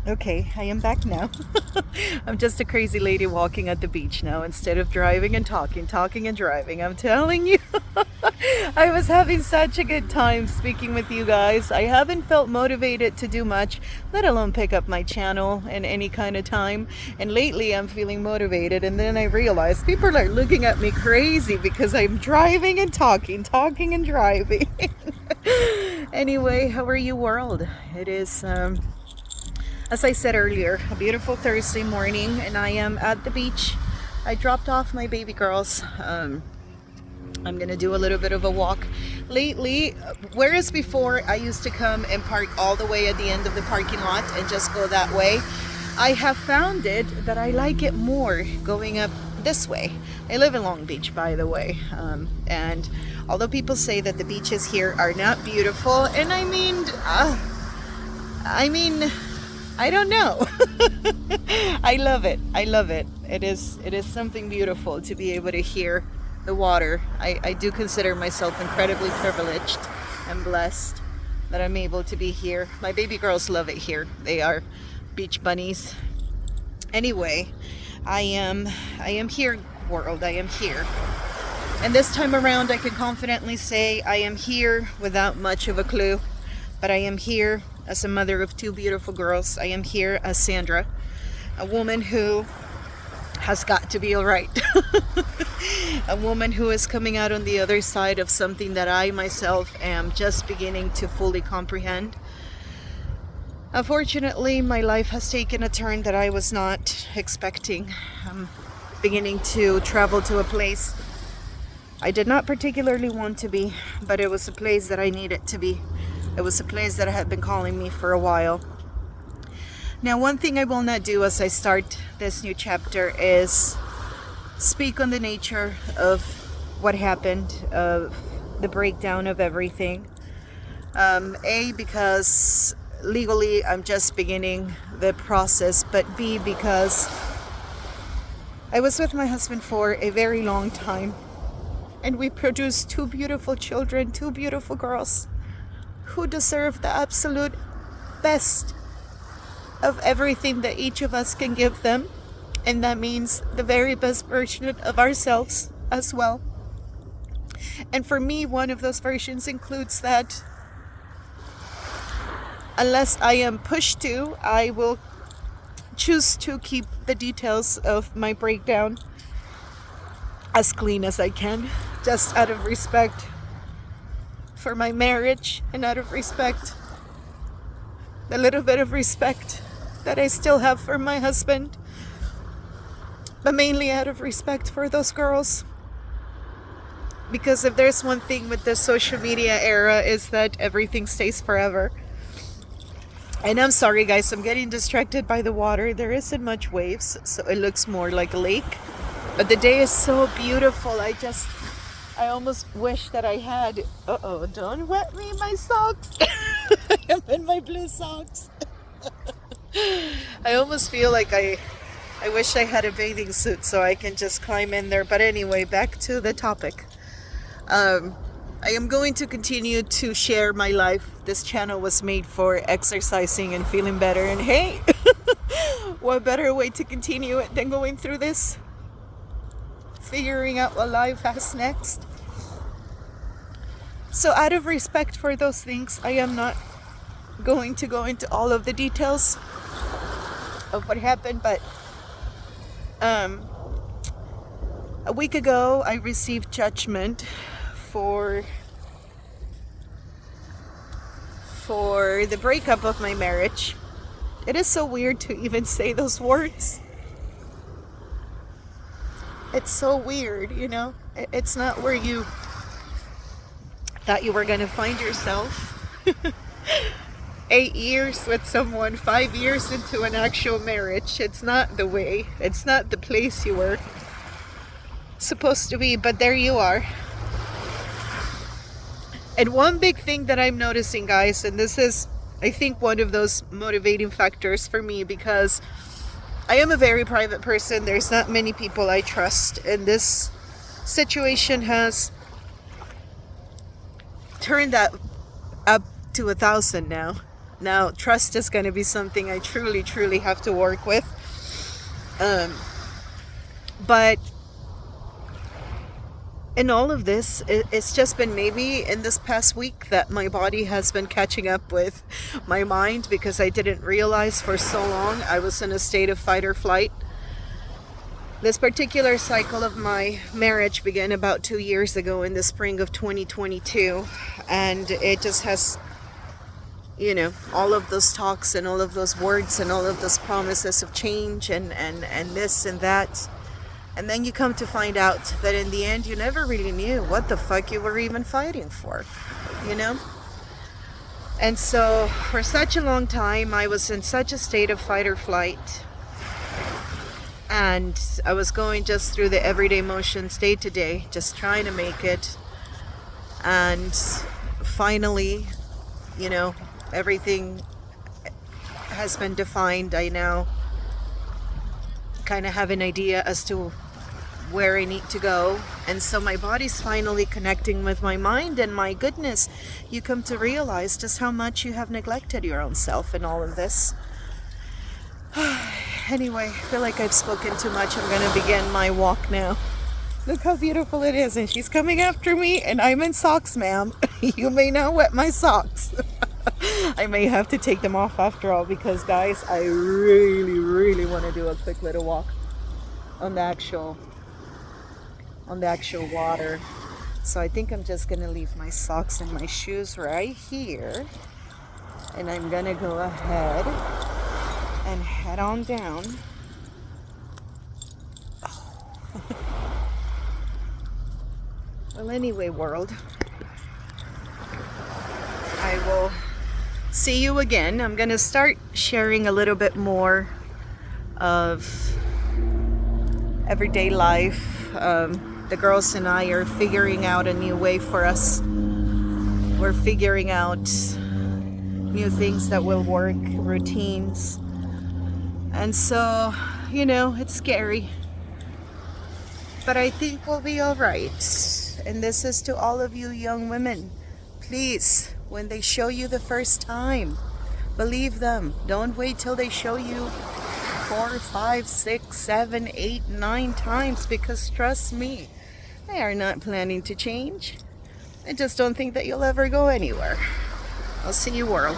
Okay, I am back now. I'm just a crazy lady walking at the beach now instead of driving and talking, talking and driving. I'm telling you, I was having such a good time speaking with you guys. I haven't felt motivated to do much, let alone pick up my channel in any kind of time. And lately, I'm feeling motivated, and then I realized people are looking at me crazy because I'm driving and talking, talking and driving. Anyway, how are you, world? It is. As I said earlier, a beautiful Thursday morning, and I am at the beach. I dropped off my baby girls. I'm gonna do a little bit of a walk. Lately, whereas before I used to come and park all the way at the end of the parking lot and just go that way, I have found it that I like it more going up this way. I live in Long Beach, by the way, and although people say that the beaches here are not beautiful, and I mean, I don't know. I love it. I love it. It is something beautiful to be able to hear the water. I do consider myself incredibly privileged and blessed that I'm able to be here. My baby girls love it here. They are beach bunnies. Anyway, I am here, world. I am here. And this time around I can confidently say I am here without much of a clue. But I am here as a mother of two beautiful girls. I am here as Sandra, a woman who has got to be all right. A woman who is coming out on the other side of something that I myself am just beginning to fully comprehend. Unfortunately, my life has taken a turn that I was not expecting. I'm beginning to travel to a place I did not particularly want to be, but it was a place that I needed to be. It was a place that had been calling me for a while. Now, one thing I will not do as I start this new chapter is speak on the nature of what happened, of the breakdown of everything. Because legally I'm just beginning the process, but B, because I was with my husband for a very long time, and we produced two beautiful children, two beautiful girls who deserve the absolute best of everything that each of us can give them. And that means the very best version of ourselves as well. And for me, one of those versions includes that unless I am pushed to, I will choose to keep the details of my breakdown as clean as I can, just out of respect for my marriage and out of respect, the little bit of respect that I still have for my husband, but mainly out of respect for those girls. Because if there's one thing with the social media era is that everything stays forever. And I'm sorry guys, I'm getting distracted by the water. There isn't much waves, so it looks more like a lake. But the day is so beautiful. I almost wish that I had... Uh-oh, don't wet me, my socks. I am in my blue socks. I almost feel like I wish I had a bathing suit so I can just climb in there. But anyway, back to the topic. I am going to continue to share my life. This channel was made for exercising and feeling better. And hey, what better way to continue it than going through this? Figuring out what life has next. So out of respect for those things, I am not going to go into all of the details of what happened, but a week ago I received judgment for the breakup of my marriage. It is so weird to even say those words. It's so weird, you know? It's not where you thought you were going to find yourself. 8 years with someone, 5 years into an actual marriage. It's not the way. It's not the place you were supposed to be, but there you are. And one big thing that I'm noticing, guys, and this is, I think, one of those motivating factors for me, because I am a very private person. There's not many people I trust, and this situation has turned that up to 1,000 now. Now, trust is going to be something I truly have to work with. But in all of this, it's just been maybe in this past week that my body has been catching up with my mind, because I didn't realize for so long I was in a state of fight or flight. This particular cycle of my marriage began about 2 years ago in the spring of 2022, and it just has, all of those talks and all of those words and all of those promises of change and this and that. And then you come to find out that in the end, you never really knew what the fuck you were even fighting for, And so for such a long time, I was in such a state of fight or flight. And I was going just through the everyday motions day to day, just trying to make it. And finally, everything has been defined. I now kind of have an idea as to where I need to go. And so my body's finally connecting with my mind, and my goodness, you come to realize just how much you have neglected your own self in all of this. Anyway, I feel like I've spoken too much. I'm going to begin my walk now. Look how beautiful it is, and she's coming after me, and I'm in socks, ma'am. You may now wet my socks. I may have to take them off after all, because guys, I really want to do a quick little walk on the actual water. So I think I'm just gonna leave my socks and my shoes right here, and I'm gonna go ahead and head on down. Well, anyway, world, I will see you again. I'm gonna start sharing a little bit more of everyday life. The girls and I are figuring out a new way for us. We're figuring out new things that will work, routines. And so, it's scary. But I think we'll be all right. And this is to all of you young women. Please, when they show you the first time, believe them. Don't wait till they show you 4, 5, 6, 7, 8, 9 times, because trust me, they are not planning to change. I just don't think that you'll ever go anywhere. I'll see you, world.